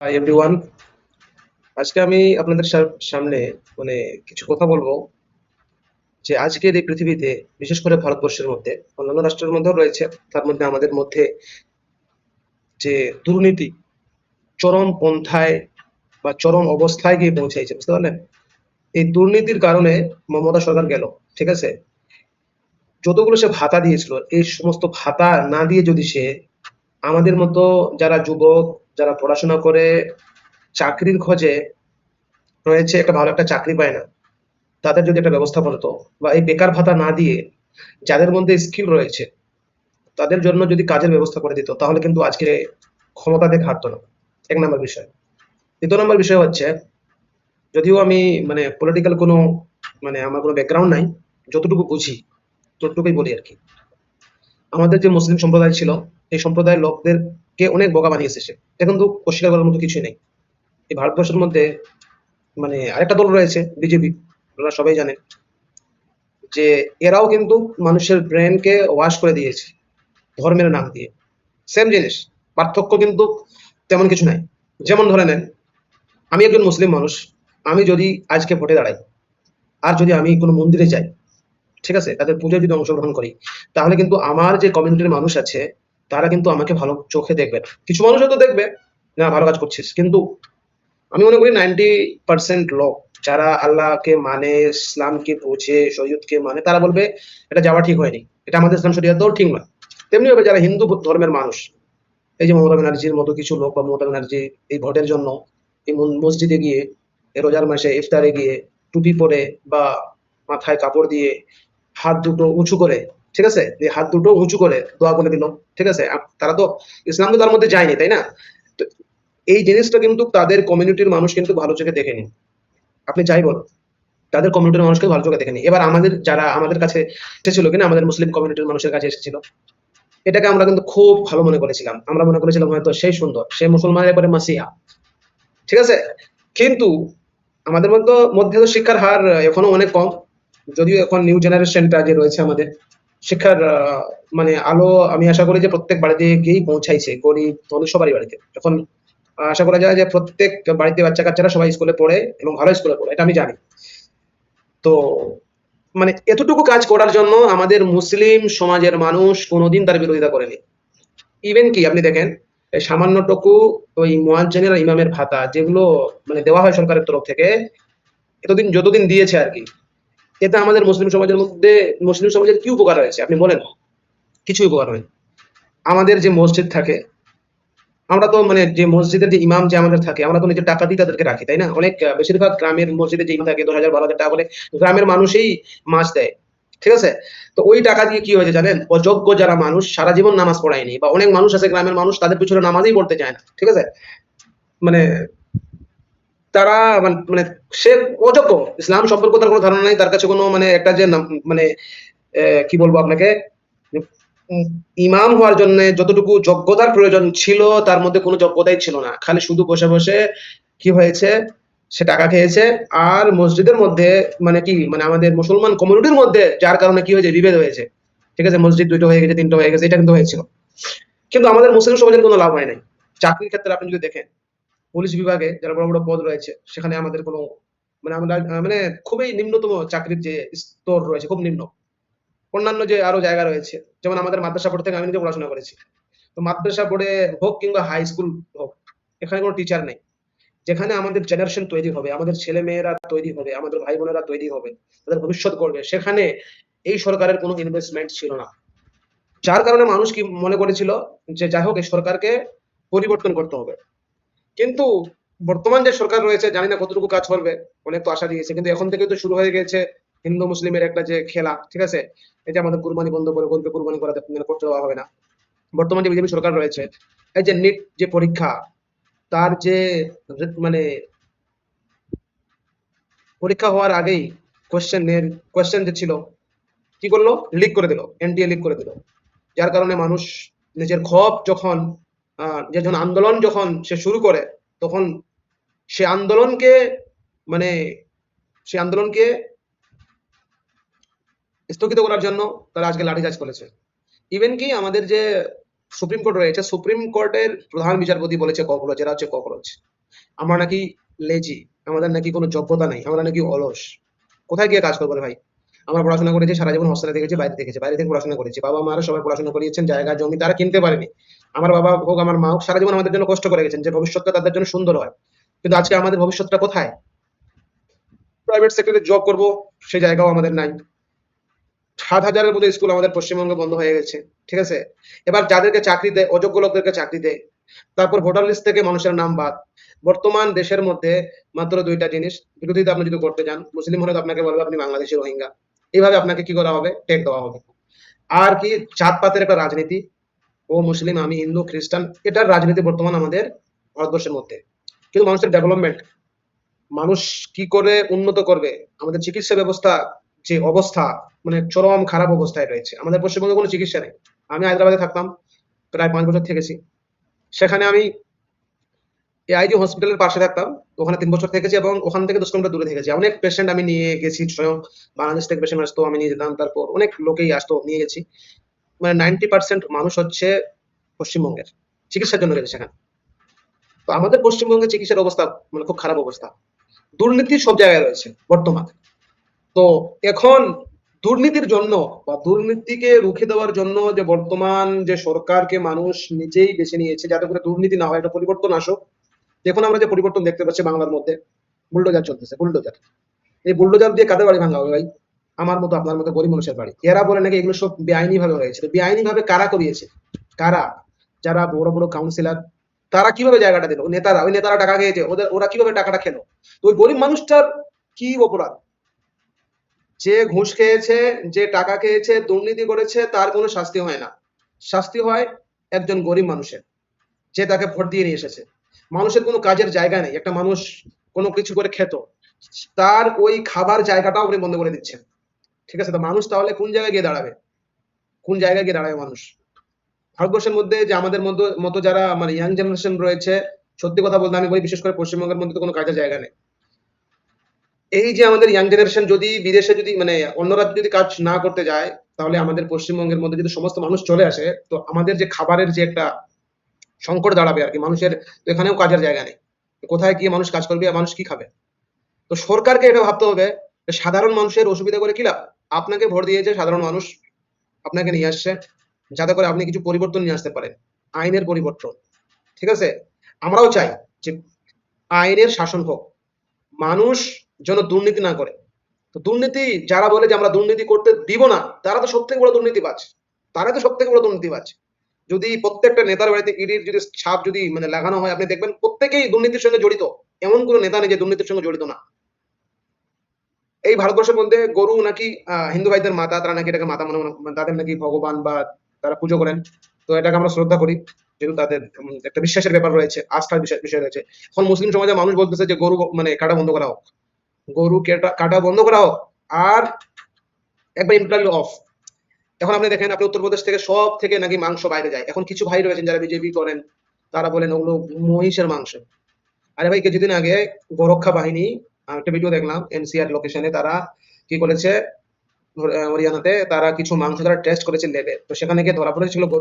Hi everyone. আজকে আমি আপনাদের সামনে মানে কিছু কথা বলবো যে আজকের এই পৃথিবীতে, বিশেষ করে ভারতবর্ষের মধ্যে, অন্যান্য রাষ্ট্রের মধ্যেও রয়েছে, তার মধ্যে আমাদের মধ্যে যে দুর্নীতি চরম পন্থায় বা চরম অবস্থায় গিয়ে পৌঁছাইছে, বুঝতে পারলেন? এই দুর্নীতির কারণে মমতা সরকার গেল, ঠিক আছে, যতগুলো সে ভাতা দিয়েছিল, এই সমস্ত ভাতা না দিয়ে যদি সে আমাদের মতো যারা যুবক, যারা পড়াশোনা করে চাকরির খোঁজে রয়েছে, একটা ভালো একটা চাকরি পায় না, তাদের যদি একটা ব্যবস্থা করতো, বা এই বেকার ভাতা না দিয়ে যাদের মধ্যে স্কিল রয়েছে তাদের জন্য যদি কাজের ব্যবস্থা করে দিত, তাহলে কিন্তু আজকে ক্ষমতা দেখে হারতো না। এক নম্বর বিষয়। দ্বিতীয় নম্বর বিষয় হচ্ছে, যদিও আমি পলিটিক্যাল কোনো আমার কোনো ব্যাকগ্রাউন্ড নাই, যতটুকু বুঝি ততটুকুই বলি আর কি। আমাদের যে মুসলিম সম্প্রদায় ছিল, এই সম্প্রদায়ের লোকদেরকে অনেক বোকা বানিয়েছে সে। এটা কিন্তু অস্বীকার করার মতো কিছুই নেই। এই ভারতবর্ষের মধ্যে আরেকটা দল রয়েছে, বিজেপি। আপনারা সবাই জানেন যে এরাও কিন্তু মানুষের ব্রেনকে ওয়াশ করে দিয়েছে ধর্মের নাম দিয়ে। সেম জিনিস, পার্থক্য কিন্তু তেমন কিছু নাই। যেমন ধরে নেন, আমি একজন মুসলিম মানুষ, আমি যদি আজকে ভোটে দাঁড়াই, আর যদি আমি কোনো মন্দিরে যাই, ঠিক আছে, তাদের পুজোয় যদি অংশগ্রহণ করি, তাহলে কিন্তু আমার যে কমিউনিটির মানুষ আছে তারা কিন্তু আমাকে ভালো চোখে দেখবে না। কিছু মানুষ হয়তো দেখবে না ভালো কাজ করছিস, কিন্তু আমি মনে করি 90% লোক যারা আল্লাহকে মানে, ইসলামকে বোঝে, শরীয়তকে মানে, তারা বলবে এটা যাওয়া ঠিক হয়নি, এটা আমাদের ইসলাম শরীয়তেও ঠিক নয়। তেমনি ভাবে যারা হিন্দু ধর্মের মানুষ, এই যে মমতা ব্যানার্জির মতো কিছু লোক, বা মমতা ব্যানার্জি এই ভোটের জন্য এই মসজিদে গিয়ে, এই রোজার মাসে ইফতারে গিয়ে টুপি পরে বা মাথায় কাপড় দিয়ে হাত দুটো উঁচু করে, ঠিক আছে, এই হাত দুটো উঁচু করে দোয়া করে দিল, ঠিক আছে, তারা তো ইসলাম তো তার মধ্যে যায়নি, তাই না? তো এই জিনিসটা কিন্তু তাদের কমিউনিটির মানুষ কিন্তু ভালো চোখে দেখেনি। আপনি যাই বলুন, তাদের কমিউনিটির মানুষকে ভালো চোখে দেখেনি। এবার আমাদের যারা আমাদের কাছে এসেছিল কিনা, আমাদের মুসলিম কমিউনিটির মানুষের কাছে এসেছিল, এটাকে আমরা কিন্তু খুব ভালো মনে করেছিলাম। আমরা মনে করেছিলাম হয়তো সেই সুন্দর, সে মুসলমানের পরে মাসিহা, ঠিক আছে। কিন্তু আমাদের মধ্যে মধ্যে তো শিক্ষার হার এখনো অনেক কম। যদিও এখন নিউ জেনারেশনটা যে রয়েছে আমাদের, শিক্ষার আলো আমি আশা করি যে প্রত্যেক বাড়িতে গিয়েই পৌঁছাইছে, গরিব ধনী সবারই বাড়িতে। এখন আশা করা যায় যে প্রত্যেক বাড়িতে বাচ্চা কাচ্চারা সবাই স্কুলে পড়ে, এবং ভালো স্কুলে পড়ে, এটা আমি জানি। তো এতটুকু কাজ করার জন্য আমাদের মুসলিম সমাজের মানুষ কোনোদিন তার বিরোধিতা করেনি। ইভেন কি আপনি দেখেন, এই সামান্যটুকু ওই মুয়াজ্জিনের আর ইমামের ভাতা যেগুলো দেওয়া হয় সরকারের তরফ থেকে, এতদিন যতদিন দিয়েছে আর কি, এতে আমাদের মুসলিম সমাজের মধ্যে, মুসলিম সমাজের কি উপকার হয়েছে আপনি বলেন? কিছুই উপকার হয়নি। আমাদের যে মসজিদ থাকে, আমরা তো যে মসজিদের যে ইমাম যে আমাদের থাকে, আমরা তো নিজের টাকা দিয়ে তাদেরকে রাখি, তাই না? অনেক বেশিরভাগ গ্রামের মসজিদে যে ইমাম থাকে 10,000 12,000 টাকা করে গ্রামের মানুষই মাস দেয়, ঠিক আছে। তো ওই টাকা দিয়ে কি হয়েছে জানেন? অযোগ্য যারা মানুষ সারা জীবন নামাজ পড়ায়নি, বা অনেক মানুষ আছে গ্রামের মানুষ, তাদের পিছনে নামাজই পড়তে চায় না, ঠিক আছে, মানে তারা সে অযোগ্য, ইসলাম সম্পর্কে তার কোনো ধারণা নাই, তার কাছে কোনো একটা যে মানে কি বলবো আপনাকে, উম, ইমাম হওয়ার জন্য যতটুকু যোগ্যতার প্রয়োজন ছিল তার মধ্যে কোনো যোগ্যতাই ছিল না। খালি শুধু বসে বসে কি হয়েছে, সে টাকা খেয়েছে। আর মসজিদের মধ্যে কি আমাদের মুসলমান কমিউনিটির মধ্যে যার কারণে কি হয়েছে, বিভেদ হয়েছে, ঠিক আছে, মসজিদ 2টো হয়ে গেছে, 3টো হয়ে গেছে, এটা কিন্তু হয়েছিল। কিন্তু আমাদের মুসলিম সমাজের কোনো লাভ হয় নাই। চাকরির ক্ষেত্রে আপনি যদি দেখেন, পুলিশ বিভাগে যারা বড় বড় পদ রয়েছে, সেখানে আমাদের কোনো আমরা খুবই নিম্নতম চাকরির যে স্তর রয়েছে, খুব নিম্ন। অন্যান্য যে আরো জায়গা রয়েছে, যেমন আমাদের মাদ্রাসা বোর্ড থেকে আমি নিজে পড়াশোনা করেছি, তো মাদ্রাসা বোর্ডে হোক কিংবা হাই স্কুল হোক, এখানে কোনো টিচার নেই। যেখানে আমাদের জেনারেশন তৈরি হবে, আমাদের ছেলে মেয়েরা তৈরি হবে, আমাদের ভাই বোনেরা তৈরি হবে, তাদের ভবিষ্যৎ করবে, সেখানে এই সরকারের কোনো ইনভেস্টমেন্ট ছিল না। যার কারণে মানুষ কি মনে করেছিল যে যাই হোক এই সরকারকে পরিবর্তন করতে হবে। কিন্তু বর্তমান যে সরকার রয়েছে, জানি না কতটুকু কাজ করবে। অনেক তো আশা দিয়েছে, কিন্তু এখন থেকে তো শুরু হয়ে গেছে হিন্দু মুসলিমের একটা যে খেলা, ঠিক আছে। এই যে আমাদের কুরবানি বন্ধ করে, গরুকে কুরবানি করাতে করতে দেওয়া হবে না। বর্তমান যে বিজেপি সরকার রয়েছে, এই যে নিট যে পরীক্ষা, তার যে মানে পরীক্ষা হওয়ার আগেই কোয়েশ্চেন যে ছিল, কি করলো, লিক করে দিল, এনটিএ লিক করে দিল। যার কারণে মানুষ নিজের ক্ষোভ যখন যে যখন আন্দোলন যখন সে শুরু করে, তখন সে আন্দোলনকে মানে সে আন্দোলনকে স্থগিত করার জন্য তারা আজকে লাঠিচার্জ করেছে। ইভেন কি আমাদের যে সুপ্রিম কোর্ট রয়েছে, সুপ্রিম কোর্টের প্রধান বিচারপতি বলেছে ককরোচ, এরা হচ্ছে ককরোচ। আমরা নাকি লেজি, আমাদের নাকি কোনো যোগ্যতা নেই, আমরা নাকি অলস। কোথায় গিয়ে কাজ করবো রে ভাই? আমরা পড়াশোনা করেছি, সারা জীবন হস্টেলে থেকেছি, বাইরে থেকেছি, বাইরে থেকে পড়াশোনা করেছি, বাবা মারা সবাই পড়াশোনা করিয়েছেন, জায়গা জমি তারা কিনতে পারেনি। আমার বাবা হোক আমার মা হোক সারা জীবন আমাদের জন্য কষ্ট করে গেছেন যে ভবিষ্যৎটা তাদের জন্য সুন্দর হয়। কিন্তু আজকে আমাদের ভবিষ্যৎটা কোথায়? প্রাইভেট সেক্টরে জব করব, সেই জায়গাও আমাদের নাই। ৭,০০০-এর মতো স্কুল আমাদের পশ্চিমবঙ্গে বন্ধ হয়ে গেছে। ঠিক আছে? এবার যাদেরকে চাকরি দেয়, অযোগ্য লোকদেরকে চাকরি দেয়। তারপর ভোটার লিস্ট থেকে মানুষের নাম বাদ। বর্তমান দেশের মধ্যে মাত্র ২ টা জিনিস, বিরোধিতা আপনি যদি করতে যান, মুসলিম হলে তো আপনাকে বলবে আপনি বাংলাদেশি রোহিঙ্গা। এইভাবে আপনাকে কি করা হবে? ট্যাগ দেওয়া হবে। আর কি জাতপাতের একটা রাজনীতি, ও মুসলিম, আমি হিন্দু, খ্রিস্টান, এটার রাজনীতি বর্তমান আমাদের ভারতবর্ষের মধ্যে। কিন্তু মানুষের ডেভেলপমেন্ট, মানুষ কি করে উন্নত করবে, আমাদের চিকিৎসা ব্যবস্থা যে অবস্থা, মানে চরম খারাপ অবস্থায় রয়েছে। আমাদের পশ্চিমবঙ্গে কোনো চিকিৎসা নেই। আমি হায়দ্রাবাদে থাকতাম, প্রায় ৫ বছর থেকেছি। সেখানে আমি এআইজি হসপিটালের পাশে থাকতাম। ওখানে ৩ বছর থেকেছি এবং ওখান থেকে ১০ কিলোমিটার দূরে থেকেছি। অনেক পেশেন্ট আমি নিয়ে গেছি স্বয়ং। বাংলাদেশ থেকে পেশেন্ট আসতো, আমি নিয়ে যেতাম। তারপর অনেক লোকেই আসতো, নিয়ে গেছি। মানে 90% মানুষ হচ্ছে পশ্চিমবঙ্গের। চিকিৎসার জন্য গেছে সেখানে। তো আমাদের পশ্চিমবঙ্গের চিকিৎসার অবস্থা মানে খুব খারাপ অবস্থা। দুর্নীতি সব জায়গায় রয়েছে বর্তমানে। তো এখন দুর্নীতির জন্য বা দুর্নীতিকে রুখে দেওয়ার জন্য যে বর্তমান যে সরকারকে মানুষ নিজেই বেছে নিয়েছে যাতে করে দুর্নীতি না হয়, একটা পরিবর্তন আসুক। এখন আমরা যে পরিবর্তন দেখতে পাচ্ছি বাংলার মধ্যে, বুলডোজার চলতেছে, বুলডোজার। এই বুলডোজার দিয়ে কাদের বাড়ি ভাঙা হবে ভাই? আমার মতো আপনার মতো গরিব মানুষের বাড়ি। এরা বলে নাকি এগুলো সব বেআইনি ভাবে হয়েছে। তো বেআইনি ভাবে কারা করিয়েছে? কারা? যারা বড় বড় কাউন্সিলর, তারা কিভাবে জায়গাটা দিল? নেতারা, ওই নেতারা টাকা খেয়েছে, ওরা কিভাবে টাকাটা খেলো? তো ওই গরিব মানুষটার কি অপরাধ? যে ঘুষ খেয়েছে, যে টাকা খেয়েছে, দুর্নীতি করেছে, তার কোনো শাস্তি হয় না। শাস্তি হয় একজন গরিব মানুষের, যে তাকে ভোট দিয়ে নিয়ে এসেছে। মানুষের কোনো কাজের জায়গা নেই, একটা মানুষ কোনো কিছু করে খেত, তার ওই খাবার জায়গাটাও আপনি বন্ধ করে দিচ্ছেন। ঠিক আছে? তো মানুষ তাহলে কোন জায়গায় গিয়ে দাঁড়াবে? কোন জায়গায় গিয়ে দাঁড়াবে মানুষ? ভারতবর্ষের মধ্যে যে আমাদের মতো যারা মানে ইয়াং জেনারেশন রয়েছে, সত্যি কথা বলতে আমি বলি বিশেষ করে পশ্চিমবঙ্গের মধ্যে তো কোনো কাজের জায়গা নেই। এই যে আমাদের ইয়াং জেনারেশন যদি বিদেশে যদি মানে অন্য রাজ্যে যদি কাজ না করতে যায়, তাহলে আমাদের পশ্চিমবঙ্গের মধ্যে যদি সমস্ত মানুষ চলে আসে, তো আমাদের যে খাবারের যে একটা সংকট দাঁড়াবে আরকি, মানুষের তো এখানেও কাজের জায়গা নেই। কোথায় গিয়ে মানুষ কাজ করবে আর মানুষ কি খাবে? তো সরকারকে এটা ভাবতে হবে যে সাধারণ মানুষের অসুবিধা করে কি লাভ? আপনাকে ভোট দিয়েছে সাধারণ মানুষ, আপনাকে নিয়ে আসছে যাতে করে আপনি কিছু পরিবর্তন নিয়ে আসতে পারেন। আইনের পরিবর্তন। ঠিক আছে? আমরাও চাই যে আইনের শাসন হোক। মানুষ যেন দুর্নীতি না করে। তো দুর্নীতি যারা বলে যে আমরা দুর্নীতি করতে দিব না, তারা তো সবথেকে বড় দুর্নীতিবাজ। তারাই তো সবথেকে বড় দুর্নীতিবাজ। যদি প্রত্যেকটা নেতার বাড়িতে ইডির যদি ছাপ যদি মানে লাগানো হয়, আপনি দেখবেন প্রত্যেকেই দুর্নীতির সঙ্গে জড়িত। এমন কোন নেতা নেই যে দুর্নীতির সঙ্গে জড়িত না। এই ভারতবর্ষের মধ্যে গরু নাকি হিন্দু ভাইদের মাতা, তারা নাকি এটাকে মাতা মনে, তাদের নাকি ভগবান বা তারা পুজো করেন। তো এটাকে আমরা শ্রদ্ধা করি। যেহেতু তাদের একটা বিশ্বাসের ব্যাপার রয়েছে, আস্থার বিষয় রয়েছে। এখন মুসলিম সমাজের মানুষ বলতেছে যে গরু মানে কাটা বন্ধ করা হোক। গরু কাটা বন্ধ করা হোক। আর একবার ইন্টারনাল অফ। এখন আপনি দেখেন, আপনি উত্তরপ্রদেশ থেকে সব থেকে নাকি মাংস বাইরে যায়। এখন কিছু ভাই রয়েছেন যারা বিজেপি করেন, তারা বলেন ওগুলো মহিষের মাংস। আরে ভাই, কিছুদিন আগে গোরক্ষা বাহিনী একটা ভিডিও দেখলাম এনসিআর লোকেশনে, তারা কি করেছে, হরিয়ানাতে তারা কিছু মাংস তারা টেস্ট করেছে ল্যাবে, তো সেখানে গিয়ে ধরা পড়েছিল গরু